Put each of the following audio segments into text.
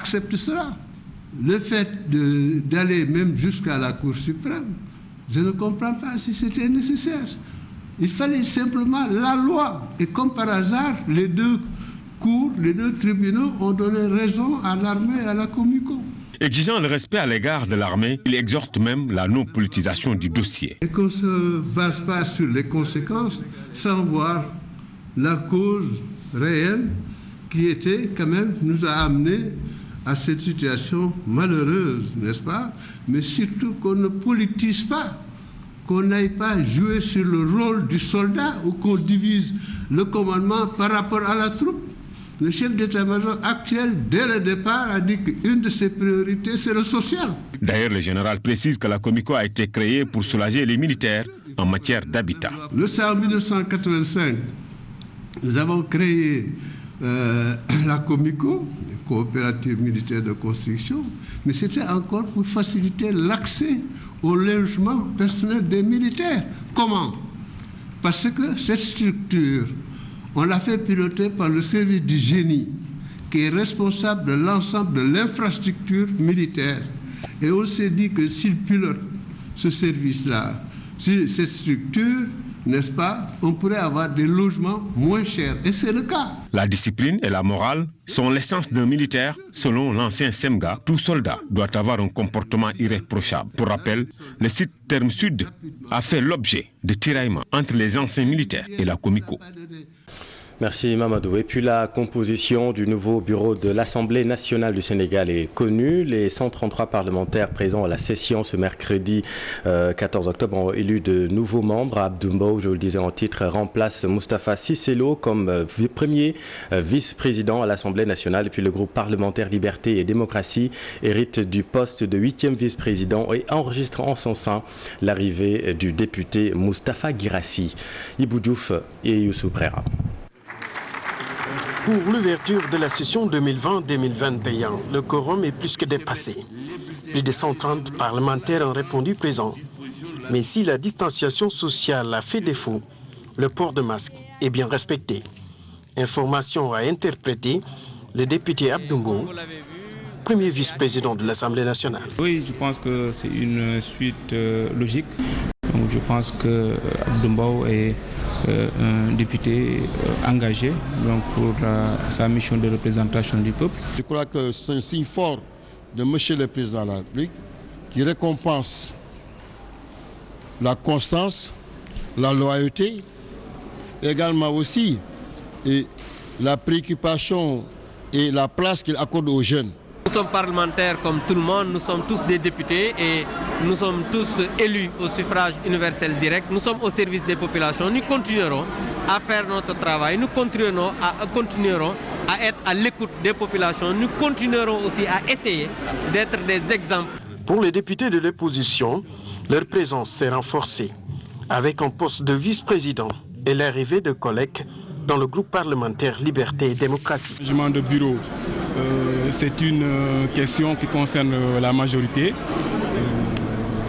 accepte cela. Le fait d'aller même jusqu'à la Cour suprême, je ne comprends pas si c'était nécessaire. Il fallait simplement la loi. Et comme par hasard, les deux cours, les deux tribunaux ont donné raison à l'armée et à la Comico. Exigeant le respect à l'égard de l'armée, il exhorte même la non-politisation du dossier. Et qu'on ne se base pas sur les conséquences sans voir la cause réelle qui était quand même, nous a amené à cette situation malheureuse, n'est-ce pas? Mais surtout qu'on ne politise pas, qu'on n'aille pas jouer sur le rôle du soldat ou qu'on divise le commandement par rapport à la troupe. Le chef d'état-major actuel, dès le départ, a dit qu'une de ses priorités, c'est le social. D'ailleurs, le général précise que la Comico a été créée pour soulager les militaires en matière d'habitat. Le 6 en 1985, nous avons créé la Comico, coopérative militaire de construction, mais c'était encore pour faciliter l'accès au logement personnel des militaires. Comment? Parce que cette structure, on l'a fait piloter par le service du génie, qui est responsable de l'ensemble de l'infrastructure militaire. Et on s'est dit que s'il pilote ce service-là, cette structure, n'est-ce pas, on pourrait avoir des logements moins chers. Et c'est le cas. La discipline et la morale sont l'essence d'un militaire. Selon l'ancien Semga, tout soldat doit avoir un comportement irréprochable. Pour rappel, le site Terme Sud a fait l'objet de tiraillements entre les anciens militaires et la Comico. Merci Mamadou. Et puis la composition du nouveau bureau de l'Assemblée nationale du Sénégal est connue. Les 133 parlementaires présents à la session ce mercredi 14 octobre ont élu de nouveaux membres. Abdou Mbow, je le disais en titre, remplace Moustapha Cissé Lo comme premier vice-président à l'Assemblée nationale. Et puis le groupe parlementaire Liberté et Démocratie hérite du poste de 8e vice-président et enregistre en son sein l'arrivée du député Moustapha Guirassi. Ibou Diouf et Youssou Prera. Pour l'ouverture de la session 2020-2021, le quorum est plus que dépassé. Plus de 130 parlementaires ont répondu présents. Mais si la distanciation sociale a fait défaut, le port de masque est bien respecté. Information à interpréter le député Abdou Mbow, premier vice-président de l'Assemblée nationale. Oui, je pense que c'est une suite logique. Donc, je pense que Abdou Mbow est un député engagé donc pour sa mission de représentation du peuple. Je crois que c'est un signe fort de M. le Président de la République qui récompense la constance, la loyauté, également aussi et la préoccupation et la place qu'il accorde aux jeunes. Nous sommes parlementaires comme tout le monde, nous sommes tous des députés et nous sommes tous élus au suffrage universel direct. Nous sommes au service des populations. Nous continuerons à faire notre travail, nous continuerons à être à l'écoute des populations. Nous continuerons aussi à essayer d'être des exemples. Pour les députés de l'opposition, leur présence s'est renforcée avec un poste de vice-président et l'arrivée de collègues dans le groupe parlementaire Liberté et Démocratie. Le changement de bureau, c'est une question qui concerne la majorité.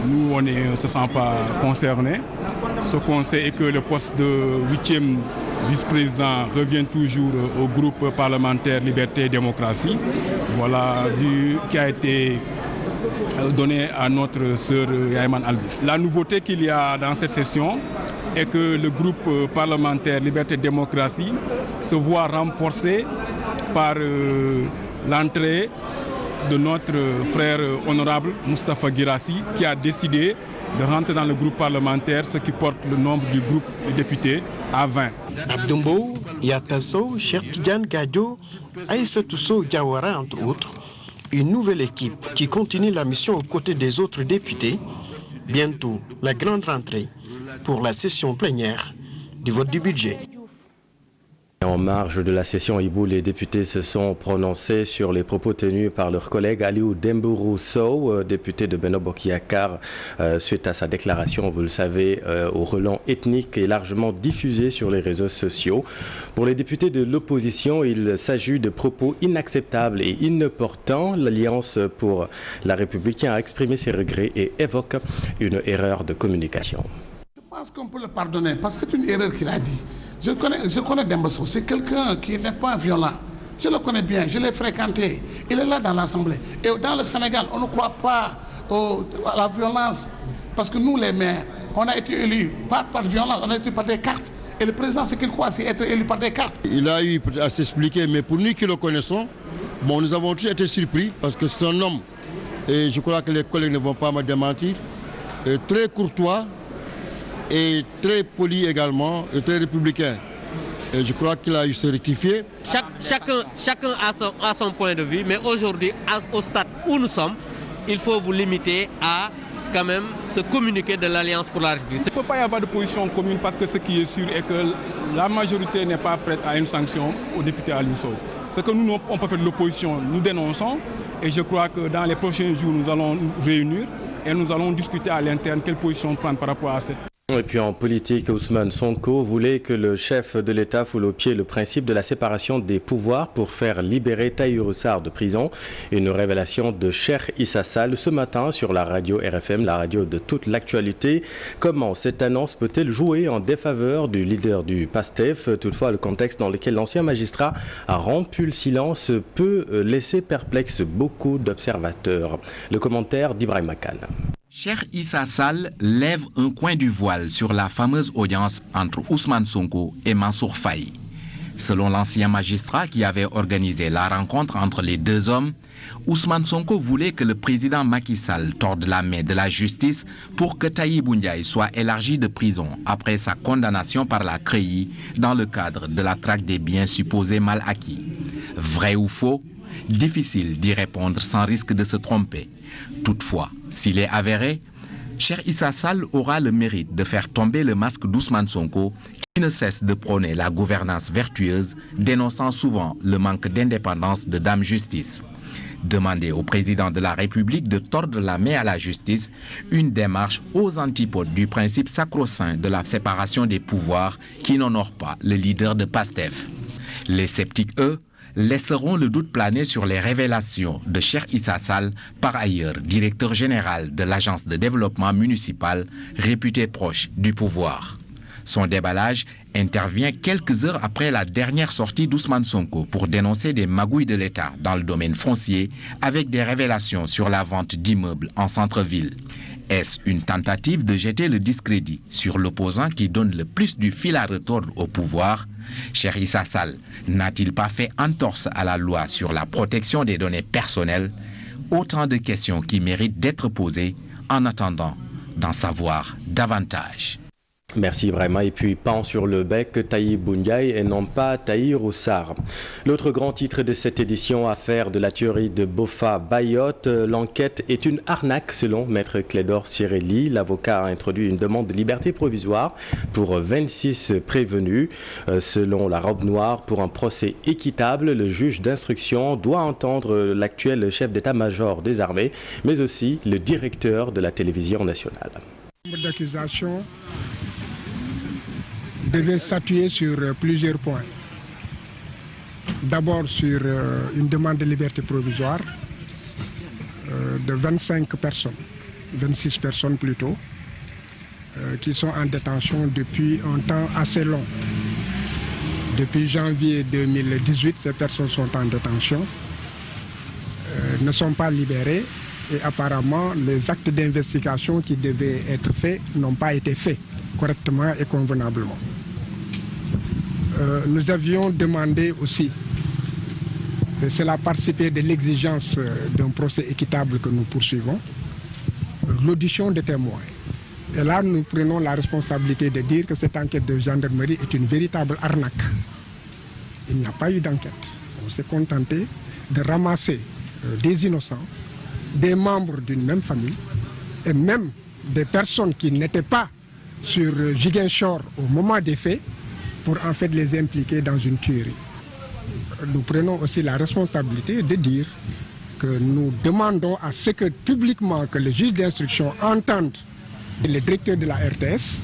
Nous, on ne se sent pas concernés. Ce qu'on sait est que le poste de 8e vice-président revient toujours au groupe parlementaire Liberté et Démocratie. Voilà qui a été donné à notre sœur Yahman Albis. La nouveauté qu'il y a dans cette session est que le groupe parlementaire Liberté et Démocratie se voit renforcé par l'entrée de notre frère honorable Moustapha Guirassi qui a décidé de rentrer dans le groupe parlementaire, ce qui porte le nombre du groupe de députés à 20. Abdou Mbow, Yatasso, Cheikh Tidiane Gadio, Aïssatou Sow Diawara entre autres, une nouvelle équipe qui continue la mission aux côtés des autres députés. Bientôt, la grande rentrée pour la session plénière du vote du budget. En marge de la session Ibou, les députés se sont prononcés sur les propos tenus par leur collègue Aliou Dembourou Sow, député de Benno Bokk Yakaar, suite à sa déclaration, vous le savez, au relent ethnique et largement diffusé sur les réseaux sociaux. Pour les députés de l'opposition, il s'agit de propos inacceptables et inopportuns. L'Alliance pour la République a exprimé ses regrets et évoque une erreur de communication. Je pense qu'on peut le pardonner parce que c'est une erreur qu'il a dit. Je connais Demba Sow, c'est quelqu'un qui n'est pas violent. Je le connais bien, je l'ai fréquenté. Il est là dans l'Assemblée. Et dans le Sénégal, on ne croit pas à la violence. Parce que nous, les maires, on a été élus pas par violence, on a été par des cartes. Et le président, ce qu'il croit, c'est être élu par des cartes. Il a eu à s'expliquer, mais pour nous qui le connaissons, bon, nous avons tous été surpris parce que c'est un homme, et je crois que les collègues ne vont pas me démentir, très courtois et très poli également, et très républicain. Et je crois qu'il a eu se rectifier. Chacun a son point de vue, mais aujourd'hui, au stade où nous sommes, il faut vous limiter à quand même se communiquer de l'Alliance pour la République. Il ne peut pas y avoir de position commune parce que ce qui est sûr est que la majorité n'est pas prête à une sanction au député Aliou Sow. Ce que nous, on peut faire de l'opposition, nous dénonçons et je crois que dans les prochains jours, nous allons nous réunir et nous allons discuter à l'interne quelle position prendre par rapport à cette. Et puis en politique, Ousmane Sonko voulait que le chef de l'État foule au pied le principe de la séparation des pouvoirs pour faire libérer Tahirou Sarr de prison. Une révélation de Cheikh Issa Sall ce matin sur la radio RFM, la radio de toute l'actualité. Comment cette annonce peut-elle jouer en défaveur du leader du PASTEF? Toutefois, le contexte dans lequel l'ancien magistrat a rompu le silence peut laisser perplexe beaucoup d'observateurs. Le commentaire d'Ibrahim Khan. Cheikh Issa Sall lève un coin du voile sur la fameuse audience entre Ousmane Sonko et Mansour Faye. Selon l'ancien magistrat qui avait organisé la rencontre entre les deux hommes, Ousmane Sonko voulait que le président Macky Sall torde la main de la justice pour que Tahibou Ndiaye soit élargi de prison après sa condamnation par la CREI dans le cadre de la traque des biens supposés mal acquis. Vrai ou faux? Difficile d'y répondre sans risque de se tromper. Toutefois, s'il est avéré, Cheikh Issa Sall aura le mérite de faire tomber le masque d'Ousmane Sonko qui ne cesse de prôner la gouvernance vertueuse, dénonçant souvent le manque d'indépendance de Dame Justice. Demander au président de la République de tordre la main à la justice, une démarche aux antipodes du principe sacro-saint de la séparation des pouvoirs qui n'honore pas le leader de PASTEF. Les sceptiques, eux, laisseront le doute planer sur les révélations de Cheikh Issa Sall, par ailleurs directeur général de l'agence de développement municipal, réputé proche du pouvoir. Son déballage intervient quelques heures après la dernière sortie d'Ousmane Sonko pour dénoncer des magouilles de l'État dans le domaine foncier avec des révélations sur la vente d'immeubles en centre-ville. Est-ce une tentative de jeter le discrédit sur l'opposant qui donne le plus du fil à retordre au pouvoir? Cheikh Issa Sall n'a-t-il pas fait entorse à la loi sur la protection des données personnelles? Autant de questions qui méritent d'être posées en attendant d'en savoir davantage. Merci Ibrahima. Et puis pan sur le bec, Tahibou Ndiaye et non pas Tahirou Sarr. L'autre grand titre de cette édition, affaire de la tuerie de Boffa Bayotte. L'enquête est une arnaque selon Maître Clédor Cirelli. L'avocat a introduit une demande de liberté provisoire pour 26 prévenus. Selon la robe noire, pour un procès équitable, le juge d'instruction doit entendre l'actuel chef d'état-major des armées, mais aussi le directeur de la télévision nationale. D'accusation devait s'appuyer sur plusieurs points. D'abord sur une demande de liberté provisoire de 25 personnes, 26 personnes plutôt, qui sont en détention depuis un temps assez long. Depuis janvier 2018, ces personnes sont en détention, ne sont pas libérées et apparemment les actes d'investigation qui devaient être faits n'ont pas été faits correctement et convenablement. Nous avions demandé aussi, et cela participait de l'exigence d'un procès équitable que nous poursuivons, l'audition des témoins. Et là, nous prenons la responsabilité de dire que cette enquête de gendarmerie est une véritable arnaque. Il n'y a pas eu d'enquête. On s'est contenté de ramasser des innocents, des membres d'une même famille, et même des personnes qui n'étaient pas sur Ziguinchor au moment des faits, pour en fait les impliquer dans une tuerie. Nous prenons aussi la responsabilité de dire que nous demandons à ce que publiquement que le juge d'instruction entende le directeur de la RTS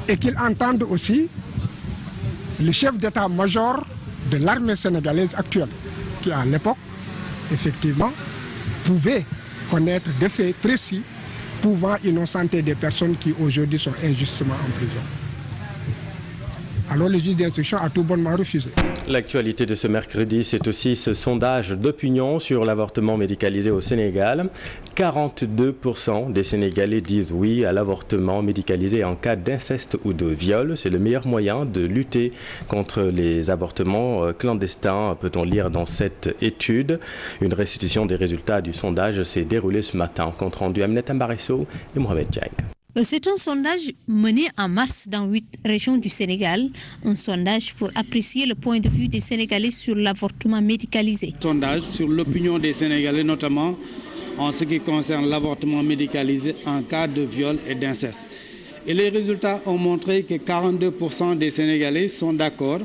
et qu'il entende aussi le chef d'état-major de l'armée sénégalaise actuelle, qui à l'époque, effectivement, pouvait connaître des faits précis pouvant innocenter des personnes qui aujourd'hui sont injustement en prison. Alors le juge d'instruction a tout bonnement refusé. L'actualité de ce mercredi, c'est aussi ce sondage d'opinion sur l'avortement médicalisé au Sénégal. 42% des Sénégalais disent oui à l'avortement médicalisé en cas d'inceste ou de viol. C'est le meilleur moyen de lutter contre les avortements clandestins, peut-on lire dans cette étude. Une restitution des résultats du sondage s'est déroulée ce matin. Compte rendu Aminata Mbarisso et Mohamed Dieng. C'est un sondage mené en masse dans 8 régions du Sénégal, un sondage pour apprécier le point de vue des Sénégalais sur l'avortement médicalisé. Sondage sur l'opinion des Sénégalais, notamment en ce qui concerne l'avortement médicalisé en cas de viol et d'inceste. Et les résultats ont montré que 42% des Sénégalais sont d'accord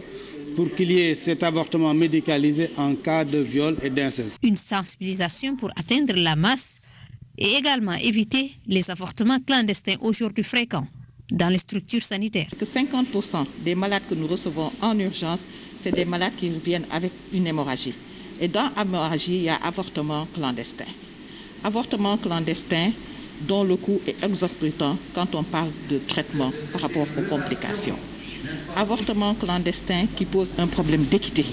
pour qu'il y ait cet avortement médicalisé en cas de viol et d'inceste. Une sensibilisation pour atteindre la masse et également éviter les avortements clandestins aujourd'hui fréquents dans les structures sanitaires. 50% des malades que nous recevons en urgence, c'est des malades qui viennent avec une hémorragie. Et dans l'hémorragie, il y a avortement clandestin. Avortement clandestin dont le coût est exorbitant quand on parle de traitement par rapport aux complications. Avortement clandestin qui pose un problème d'équité,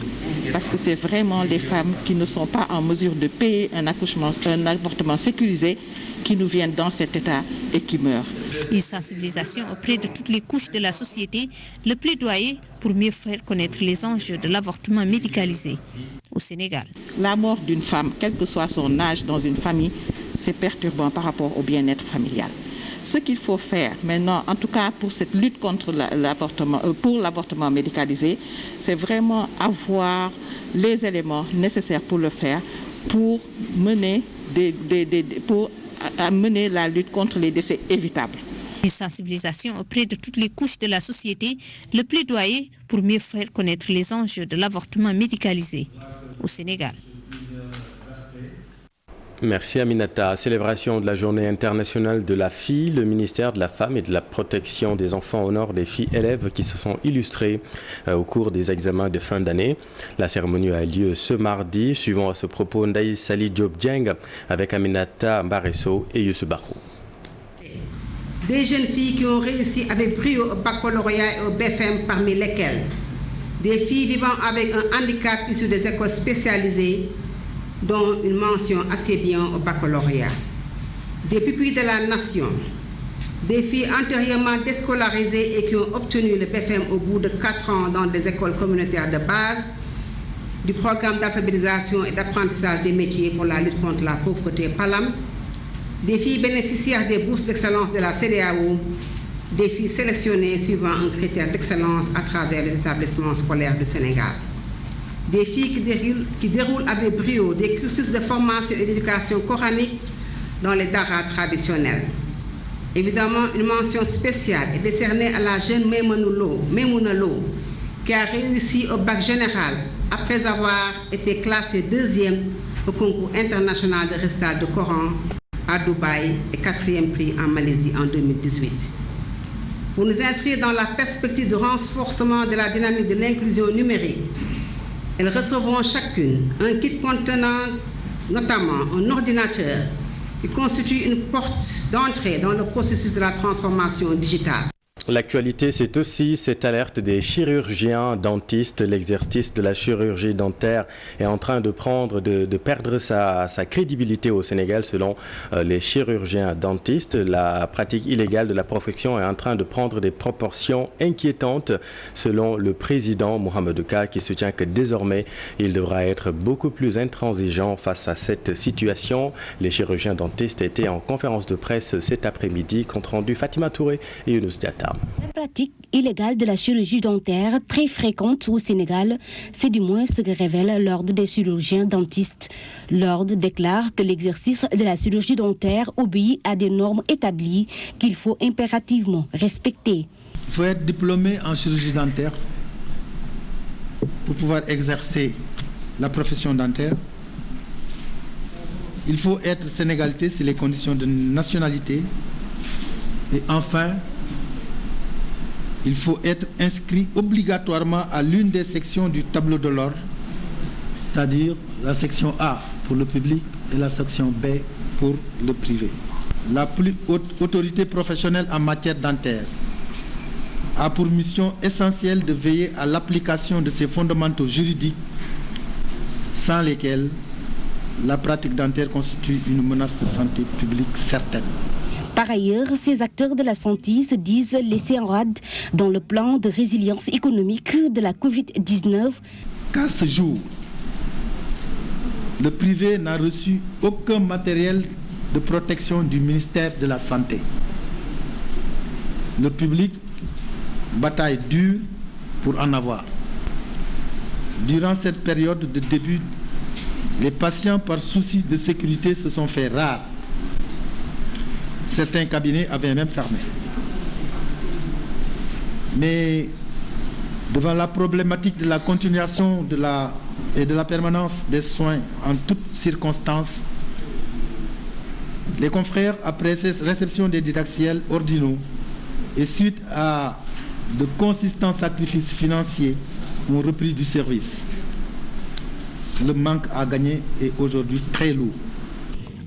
parce que c'est vraiment les femmes qui ne sont pas en mesure de payer un avortement sécurisé qui nous viennent dans cet état et qui meurent. Une sensibilisation auprès de toutes les couches de la société, le plaidoyer pour mieux faire connaître les enjeux de l'avortement médicalisé au Sénégal. La mort d'une femme, quel que soit son âge dans une famille, c'est perturbant par rapport au bien-être familial. Ce qu'il faut faire maintenant, en tout cas pour cette lutte contre l'avortement médicalisé, c'est vraiment avoir les éléments nécessaires pour le faire, pour mener la lutte contre les décès évitables. Une sensibilisation auprès de toutes les couches de la société, le plaidoyer pour mieux faire connaître les enjeux de l'avortement médicalisé au Sénégal. Merci Aminata. Célébration de la Journée internationale de la fille, le ministère de la Femme et de la Protection des enfants honore des filles élèves qui se sont illustrées au cours des examens de fin d'année. La cérémonie a lieu ce mardi. Suivant à ce propos Ndaï Sali Diop Dieng avec Aminata Mbarisso et Youssou Barou. Des jeunes filles qui ont réussi avec brio au baccalauréat et au BFM, parmi lesquelles des filles vivant avec un handicap issu des écoles spécialisées, dont une mention assez bien au baccalauréat. Des pupilles de la nation, des filles antérieurement déscolarisées et qui ont obtenu le BFM au bout de 4 ans dans des écoles communautaires de base, du programme d'alphabétisation et d'apprentissage des métiers pour la lutte contre la pauvreté PALAM, des filles bénéficiaires des bourses d'excellence de la CEDEAO, des filles sélectionnées suivant un critère d'excellence à travers les établissements scolaires du Sénégal. Des filles qui déroulent avec brio des cursus de formation et d'éducation coranique dans les daras traditionnels. Évidemment, une mention spéciale est décernée à la jeune Memouna Lo, qui a réussi au bac général après avoir été classée 2e au concours international de récital de Coran à Dubaï et 4e prix en Malaisie en 2018. Pour nous inscrire dans la perspective de renforcement de la dynamique de l'inclusion numérique, elles recevront chacune un kit contenant notamment un ordinateur qui constitue une porte d'entrée dans le processus de la transformation digitale. L'actualité, c'est aussi cette alerte des chirurgiens dentistes. L'exercice de la chirurgie dentaire est en train de perdre sa crédibilité au Sénégal selon les chirurgiens dentistes. La pratique illégale de la profession est en train de prendre des proportions inquiétantes selon le président Mohamed Ka qui soutient que désormais il devra être beaucoup plus intransigeant face à cette situation. Les chirurgiens dentistes étaient en conférence de presse cet après-midi, compte rendu Fatima Touré et Younous Diatta. La pratique illégale de la chirurgie dentaire, très fréquente au Sénégal, c'est du moins ce que révèle l'Ordre des chirurgiens dentistes. L'Ordre déclare que l'exercice de la chirurgie dentaire obéit à des normes établies qu'il faut impérativement respecter. Il faut être diplômé en chirurgie dentaire pour pouvoir exercer la profession dentaire. Il faut être sénégalité, c'est les conditions de nationalité. Et enfin, il faut être inscrit obligatoirement à l'une des sections du tableau de l'ordre, c'est-à-dire la section A pour le public et la section B pour le privé. La plus haute autorité professionnelle en matière dentaire a pour mission essentielle de veiller à l'application de ces fondamentaux juridiques sans lesquels la pratique dentaire constitue une menace de santé publique certaine. Par ailleurs, ces acteurs de la santé se disent laissés en rade dans le plan de résilience économique de la Covid-19. Qu'à ce jour, le privé n'a reçu aucun matériel de protection du ministère de la Santé. Le public bataille dure pour en avoir. Durant cette période de début, les patients, par souci de sécurité, se sont fait rares. Certains cabinets avaient même fermé. Mais devant la problématique de la continuation et de la permanence des soins en toutes circonstances, les confrères, après cette réception des didactiels ordinaux et suite à de consistants sacrifices financiers, ont repris du service. Le manque à gagner est aujourd'hui très lourd.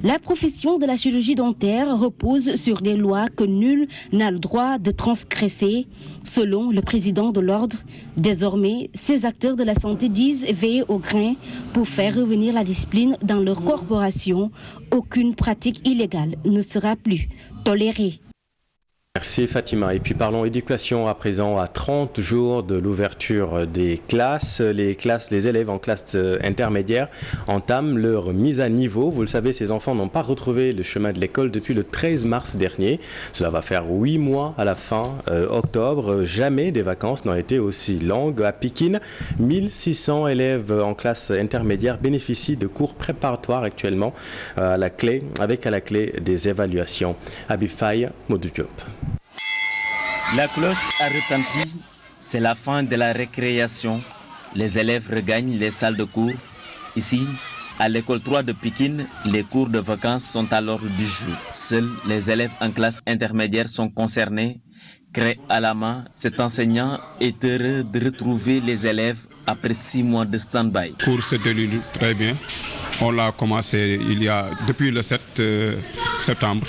La profession de la chirurgie dentaire repose sur des lois que nul n'a le droit de transgresser. Selon le président de l'ordre, désormais, ces acteurs de la santé disent veiller au grain pour faire revenir la discipline dans leur corporation. Aucune pratique illégale ne sera plus tolérée. Merci Fatima. Et puis parlons éducation à présent. À 30 jours de l'ouverture des classes, les élèves en classe intermédiaire entament leur mise à niveau. Vous le savez, ces enfants n'ont pas retrouvé le chemin de l'école depuis le 13 mars dernier. Cela va faire 8 mois à la fin octobre. Jamais des vacances n'ont été aussi longues. À Pikine, 1600 élèves en classe intermédiaire bénéficient de cours préparatoires actuellement avec à la clé des évaluations. Habib Faye, Modou Diop. La cloche a retenti, c'est la fin de la récréation. Les élèves regagnent les salles de cours. Ici, à l'école 3 de Pikine, les cours de vacances sont à l'ordre du jour. Seuls les élèves en classe intermédiaire sont concernés. Craie à la main, cet enseignant est heureux de retrouver les élèves après 6 mois de stand-by. Le cours se déroule très bien. On l'a commencé depuis le 7 septembre.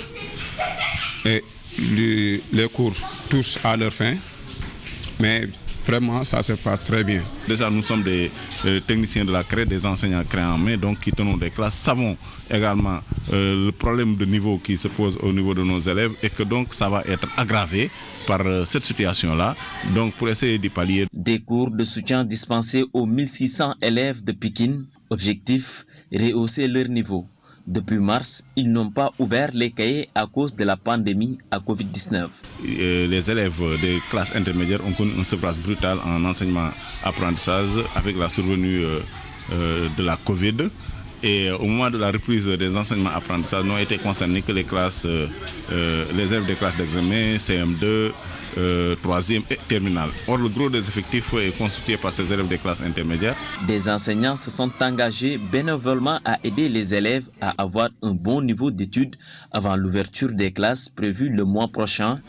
Et les cours touchent à leur fin, mais vraiment ça se passe très bien. Déjà nous sommes des techniciens de la craie, des enseignants craie en main, donc qui tenons des classes, savons également le problème de niveau qui se pose au niveau de nos élèves et que donc ça va être aggravé par cette situation-là, donc pour essayer d'y pallier. Des cours de soutien dispensés aux 1600 élèves de Pikine. Objectif, rehausser leur niveau. Depuis mars, ils n'ont pas ouvert les cahiers à cause de la pandémie à Covid-19. Les élèves des classes intermédiaires ont connu un sevrage brutal en enseignement-apprentissage avec la survenue de la Covid. Et au moment de la reprise des enseignements-apprentissages, n'ont été concernés que les élèves des classes d'examen, CM2, 3e et terminale. Or, le gros des effectifs est constitué par ces élèves des classes intermédiaires. Des enseignants se sont engagés bénévolement à aider les élèves à avoir un bon niveau d'études avant l'ouverture des classes prévue le mois prochain.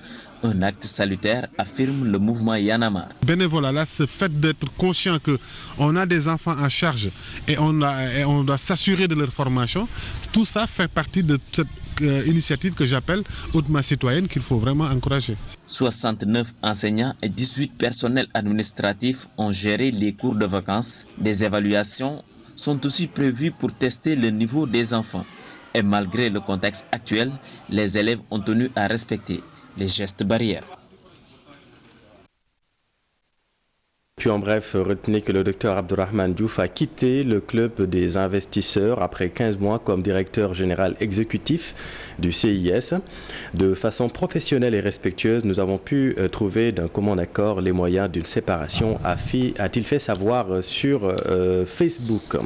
Un acte salutaire, affirme le mouvement Y en a marre. Bénévolat, là, ce fait d'être conscient qu'on a des enfants en charge et on doit s'assurer de leur formation, tout ça fait partie de cette initiative que j'appelle hautement citoyenne qu'il faut vraiment encourager. 69 enseignants et 18 personnels administratifs ont géré les cours de vacances. Des évaluations sont aussi prévues pour tester le niveau des enfants. Et malgré le contexte actuel, les élèves ont tenu à respecter les gestes barrières. Puis en bref, retenez que le docteur Abdourahmane Diouf a quitté le club des investisseurs après 15 mois comme directeur général exécutif du CIS. De façon professionnelle et respectueuse, nous avons pu trouver d'un commun accord les moyens d'une séparation, a-t-il fait savoir sur Facebook.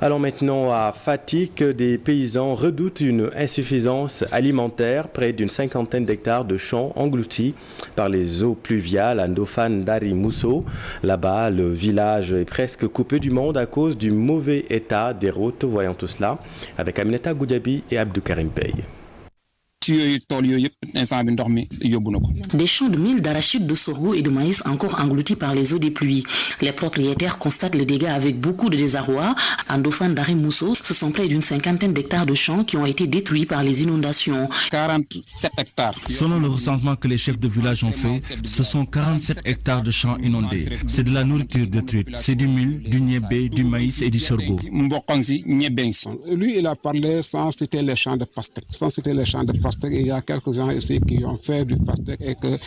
Allons maintenant à Fatick. Des paysans redoutent une insuffisance alimentaire. Près d'une 50aine d'hectares de champs engloutis par les eaux pluviales à Ndofane Dari Mousso. Là-bas, le village est presque coupé du monde à cause du mauvais état des routes. Voyons tout cela avec Aminata Goudiaby et Abdou Karim Pey. Des champs de mil, d'arachides, de sorgho et de maïs encore engloutis par les eaux des pluies. Les propriétaires constatent les dégâts avec beaucoup de désarroi. En Dauphin d'Ari Mousso, ce sont près d'une 50aine d'hectares de champs qui ont été détruits par les inondations. 47 hectares. Selon le recensement que les chefs de village ont fait, ce sont 47 hectares de champs inondés. C'est de la nourriture détruite. C'est du mil, du niébé, du maïs et du sorgho. Lui, il a parlé sans citer les champs de pastèque. Sans citer les champs de pastèque, il y a quelques gens ici qui ont fait du pastèque et que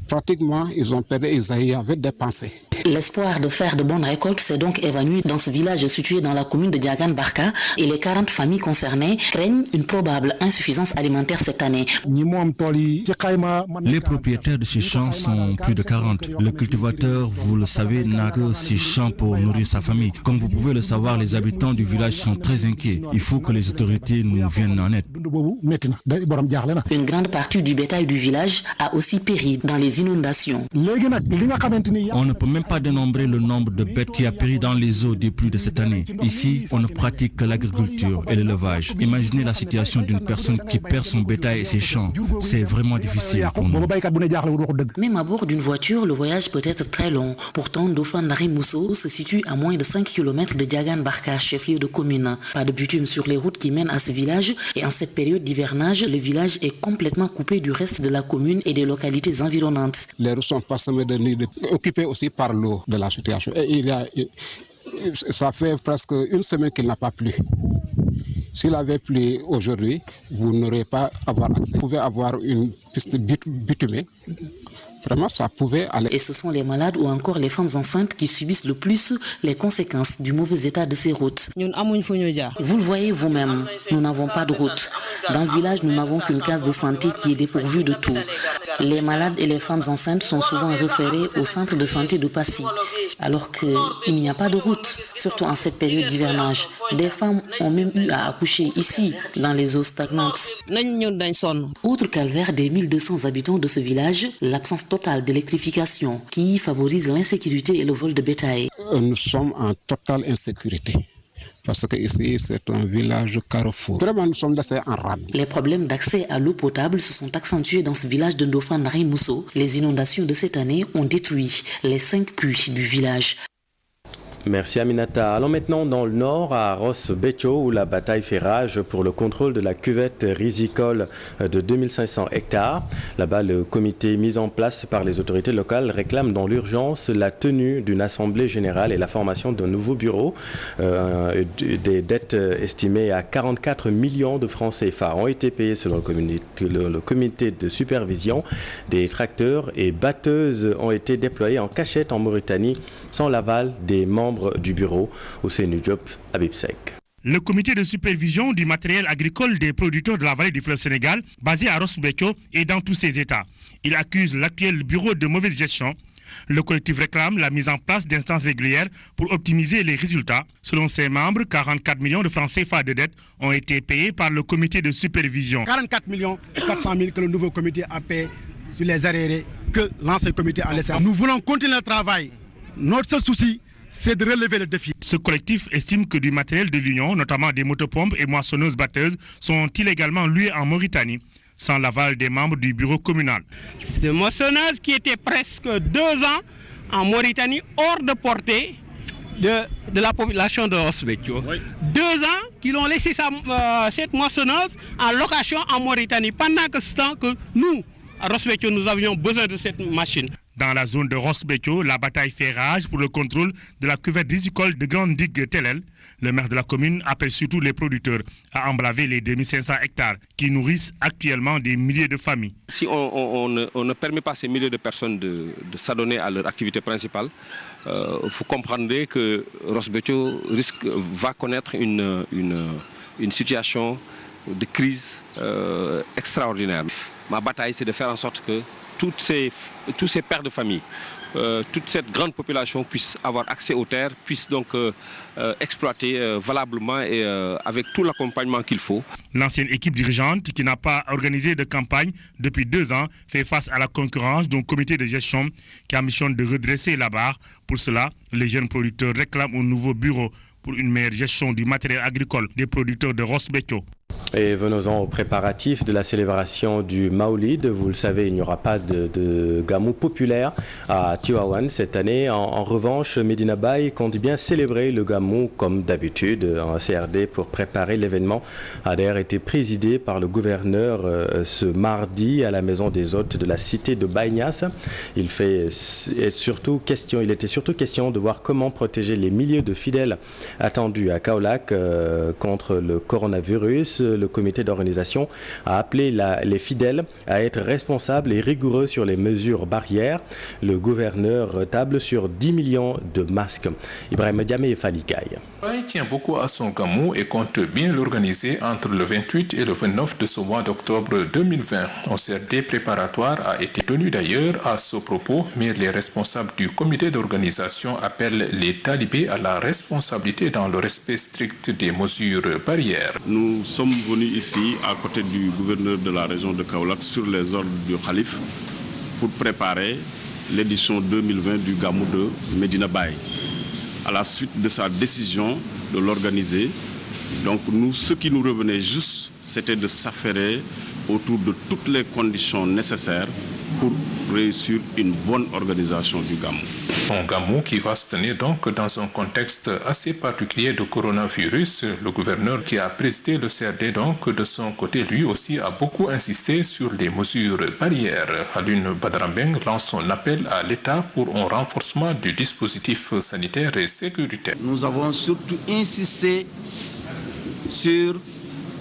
pratiquement ils ont perdu, ils y avaient dépensé. L'espoir de faire de bonnes récoltes s'est donc évanoui dans ce village situé dans la commune de Diagan Barka et les 40 familles concernées craignent une probable insuffisance alimentaire cette année. Les propriétaires de ces champs sont plus de 40. Le cultivateur, vous le savez, n'a que 6 champs pour nourrir sa famille. Comme vous pouvez le savoir, les habitants du village sont très inquiets. Il faut que les autorités nous viennent en aide. Une grande partie du bétail du village a aussi péri dans les inondations. On ne peut même pas dénombrer le nombre de bêtes qui a péri dans les eaux des pluies de cette année. Ici, on ne pratique que l'agriculture et l'élevage. Imaginez la situation d'une personne qui perd son bétail et ses champs. C'est vraiment difficile pour nous. Même à bord d'une voiture, le voyage peut être très long. Pourtant, Dauphin d'Ari Mousso se situe à moins de 5 km de Diagan Barka, chef-lieu de commune. Pas de bitume sur les routes qui mènent à ce village et en cette période d'hivernage, le village est complètement coupé du reste de la commune et des localités environnantes. Les rues sont parsemées de nids, occupées aussi par l'eau de la situation. Et ça fait presque une semaine qu'il n'a pas plu. S'il avait plu aujourd'hui, vous n'aurez pas avoir accès. Vous pouvez avoir une piste bitumée. Vraiment, ça pouvait aller. Et ce sont les malades ou encore les femmes enceintes qui subissent le plus les conséquences du mauvais état de ces routes. Vous le voyez vous-même, nous n'avons pas de route. Dans le village, nous n'avons qu'une case de santé qui est dépourvue de tout. Les malades et les femmes enceintes sont souvent référés au centre de santé de Passy, alors qu'il n'y a pas de route, surtout en cette période d'hivernage. Des femmes ont même eu à accoucher ici, dans les eaux stagnantes. Autre calvaire des 1200 habitants de ce village, l'absence totale d'électrification qui favorise l'insécurité et le vol de bétail. Nous sommes en totale insécurité. Parce que ici, c'est un village carrefour. Vraiment, nous sommes laissés en rade. Les problèmes d'accès à l'eau potable se sont accentués dans ce village de Dauphin d'Ari Mousso. Les inondations de cette année ont détruit les 5 puits du village. Merci Aminata. Allons maintenant dans le nord, à Ross-Béthio, où la bataille fait rage pour le contrôle de la cuvette risicole de 2500 hectares. Là-bas, le comité mis en place par les autorités locales réclame dans l'urgence la tenue d'une assemblée générale et la formation d'un nouveau bureau. Des dettes estimées à 44 millions de francs CFA ont été payées selon le comité de supervision. Des tracteurs et batteuses ont été déployés en cachette en Mauritanie sans l'aval des membres du bureau Ousseynou Diop, Habib Sek. Le comité de supervision du matériel agricole des producteurs de la vallée du fleuve Sénégal, basé à Ross-Béthio, est dans tous ses états. Il accuse l'actuel bureau de mauvaise gestion. Le collectif réclame la mise en place d'instances régulières pour optimiser les résultats. Selon ses membres, 44 millions de francs CFA de dettes ont été payés par le comité de supervision. 44 millions et 400 000 que le nouveau comité a payé sur les arrêts que l'ancien comité a laissé. Nous voulons continuer le travail. Notre seul souci, c'est de relever le défi. Ce collectif estime que du matériel de l'Union, notamment des motopompes et moissonneuses batteuses, sont illégalement loués en Mauritanie, sans l'aval des membres du bureau communal. Des moissonneuses qui étaient presque 2 ans en Mauritanie, hors de portée de la population de Ross-Béthio. Oui. 2 ans qu'ils ont laissé cette moissonneuse en location en Mauritanie, pendant que ce temps que nous, à Ross-Béthio, nous avions besoin de cette machine. Dans la zone de Ross-Béthio, la bataille fait rage pour le contrôle de la cuvette risicole de Grande Digue Telel. Le maire de la commune appelle surtout les producteurs à embraver les 2500 hectares qui nourrissent actuellement des milliers de familles. Si on ne permet pas à ces milliers de personnes de s'adonner à leur activité principale, vous comprendrez que Ross-Béthio va connaître une situation de crise extraordinaire. Ma bataille, c'est de faire en sorte que tous ces pères de famille, toute cette grande population puisse avoir accès aux terres, puisse donc exploiter valablement et avec tout l'accompagnement qu'il faut. L'ancienne équipe dirigeante, qui n'a pas organisé de campagne depuis 2 ans, fait face à la concurrence d'un comité de gestion qui a mission de redresser la barre. Pour cela, les jeunes producteurs réclament un nouveau bureau pour une meilleure gestion du matériel agricole des producteurs de Ross-Béthio. Et venons-en aux préparatifs de la célébration du Maoulid. Vous le savez, il n'y aura pas de gamou populaire à Tivaouane cette année. En revanche, Medina Baye compte bien célébrer le gamou comme d'habitude. Un CRD pour préparer l'événement a d'ailleurs été présidé par le gouverneur ce mardi à la maison des hôtes de la cité de Baïnias. Il était surtout question de voir comment protéger les milliers de fidèles attendus à Kaolack contre le coronavirus. Le comité d'organisation a appelé les fidèles à être responsables et rigoureux sur les mesures barrières. Le gouverneur table sur 10 millions de masques. Ibrahim Diamé et Falikaï. Il tient beaucoup à son gamou et compte bien l'organiser entre le 28 et le 29 de ce mois d'octobre 2020. Un CRD préparatoire a été tenu d'ailleurs à ce propos, mais les responsables du comité d'organisation appellent les talibés à la responsabilité dans le respect strict des mesures barrières. Nous sommes venus ici à côté du gouverneur de la région de Kaolack sur les ordres du Khalif pour préparer l'édition 2020 du gamou de Medina Baye. À la suite de sa décision de l'organiser, donc ce qui nous revenait juste, c'était de s'affairer autour de toutes les conditions nécessaires pour réussir une bonne organisation du gamou. Un gamou qui va se tenir donc dans un contexte assez particulier de coronavirus. Le gouverneur qui a présidé le CRD donc de son côté lui aussi a beaucoup insisté sur les mesures barrières. Alioune Badarambeng lance son appel à l'État pour un renforcement du dispositif sanitaire et sécuritaire. Nous avons surtout insisté sur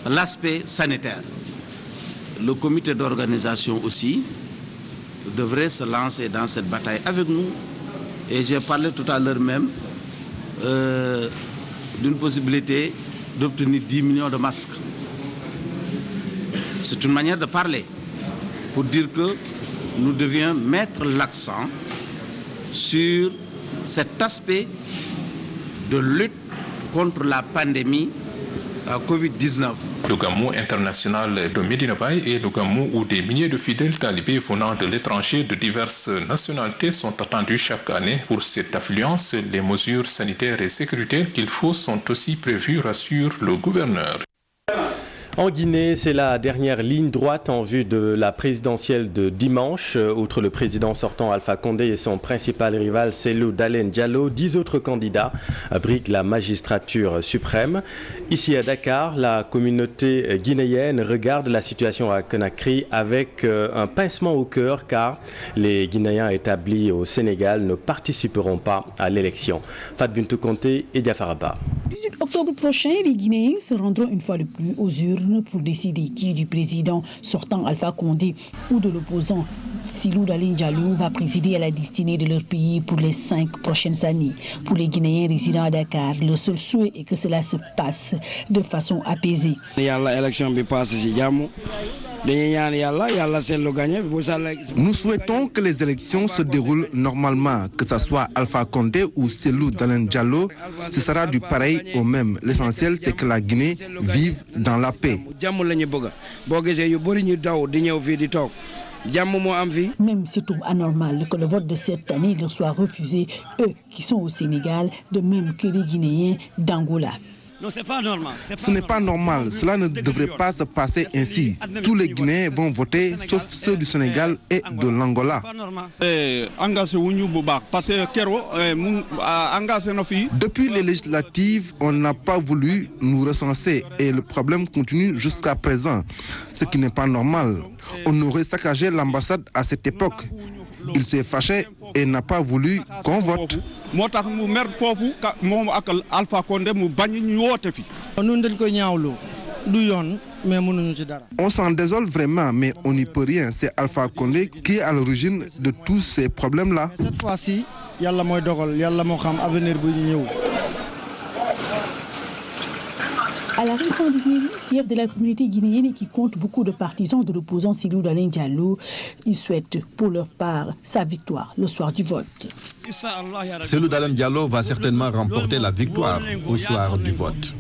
l'aspect sanitaire. Le comité d'organisation aussi devrait se lancer dans cette bataille avec nous. Et j'ai parlé tout à l'heure même d'une possibilité d'obtenir 10 millions de masques. C'est une manière de parler pour dire que nous devions mettre l'accent sur cet aspect de lutte contre la pandémie Covid-19. Le gamou international de Medina Baye est le gamou où des milliers de fidèles talibés venant de l'étranger de diverses nationalités sont attendus chaque année. Pour cette affluence, les mesures sanitaires et sécuritaires qu'il faut sont aussi prévues, rassure le gouverneur. En Guinée, c'est la dernière ligne droite en vue de la présidentielle de dimanche. Outre le président sortant Alpha Condé et son principal rival Cellou Dalein Diallo, 10 autres candidats abritent la magistrature suprême. Ici à Dakar, la communauté guinéenne regarde la situation à Conakry avec un pincement au cœur car les Guinéens établis au Sénégal ne participeront pas à l'élection. Fat Bintou Conté et Diafaraba. Le 18 octobre prochain, les Guinéens se rendront une fois de plus aux urnes pour décider qui du président sortant Alpha Condé ou de l'opposant Cellou Dalein Diallo va présider à la destinée de leur pays pour les 5 prochaines années. Pour les Guinéens résidant à Dakar, le seul souhait est que cela se passe de façon apaisée. Nous souhaitons que les élections se déroulent normalement, que ce soit Alpha Condé ou Cellou Dalein Diallo, ce sera du pareil au même. L'essentiel, c'est que la Guinée vive dans la paix. Même s'il trouve anormal que le vote de cette année leur soit refusé, eux qui sont au Sénégal, de même que les Guinéens d'Angola. Non, c'est pas normal. Ce n'est pas normal. Cela ne devrait pas se passer ainsi. Tous les Guinéens vont voter, sauf ceux du Sénégal et de l'Angola. Depuis les législatives, on n'a pas voulu nous recenser et le problème continue jusqu'à présent, ce qui n'est pas normal. On aurait saccagé l'ambassade à cette époque. Il s'est fâché et n'a pas voulu qu'on vote. On s'en désole vraiment, mais on n'y peut rien. C'est Alpha Condé qui est à l'origine de tous ces problèmes-là. Cette fois-ci, à la rue Sandiniéry, fief de la communauté guinéenne qui compte beaucoup de partisans de l'opposant Cellou Dalein Diallo, ils souhaitent pour leur part sa victoire le soir du vote. Cellou Dalein Diallo va certainement remporter la victoire au soir du vote.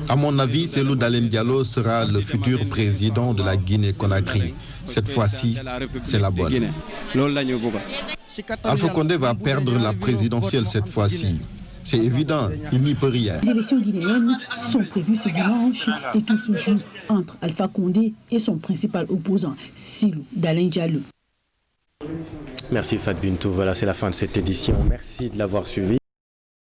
À mon avis, Cellou Dalein Diallo sera le futur président de la Guinée-Conakry. Cette fois-ci, c'est la bonne. Alpha Condé va perdre la présidentielle cette fois-ci. C'est évident, il n'y peut rien. Les élections guinéennes sont prévues ce dimanche et tout se joue entre Alpha Condé et son principal opposant, Silou Dalen Diallo. Merci Fat Bintou, voilà c'est la fin de cette édition. Merci de l'avoir suivi.